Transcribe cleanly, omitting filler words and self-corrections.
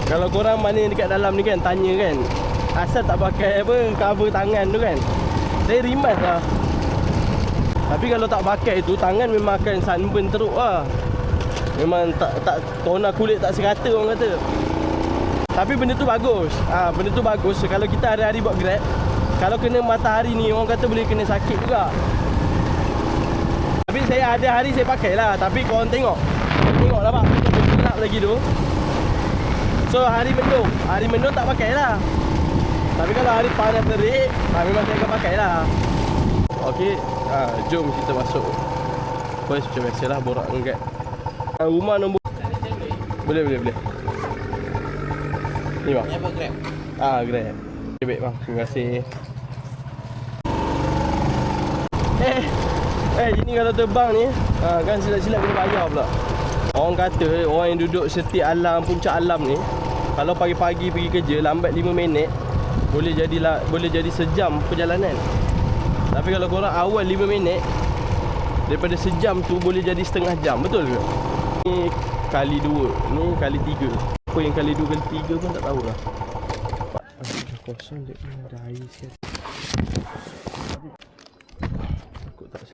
Kalau korang mana yang dekat dalam ni kan, tanya kan, asal tak pakai apa, cover tangan tu kan, saya rimas lah. Tapi kalau tak pakai tu, tangan memang akan sunburn teruk lah. Memang tak tona kulit tak serata orang kata. Tapi benda tu bagus. Benda tu bagus. Kalau kita hari-hari buat Grab, kalau kena matahari ni, orang kata boleh kena sakit juga. Tapi saya ada hari saya pakai lah. Tapi korang tengok lah pak, gelap lagi tu. So hari mendung tak pakai lah. Tapi kalau hari panas terik, memang saya akan pakai lah. Okey, jom kita masuk. First macam biasalah borak dengan Grab. Rumah nombor. Boleh. Ni bang. Ni apa Grab? Grab. Okay, baik bang. Terima kasih. Ini kalau terbang ni, kan silap-silap kena bayar pula. Orang kata orang yang duduk setik alam, puncak alam ni, kalau pagi-pagi pergi kerja lambat 5 minit, boleh jadi sejam perjalanan. Tapi kalau korang awal 5 minit, daripada sejam tu boleh jadi setengah jam. Betul ke? Ni kali 2, ni kali 3. Apa yang kali 2 kali 3 pun tak tahulah. Kosong dia ada air sikit.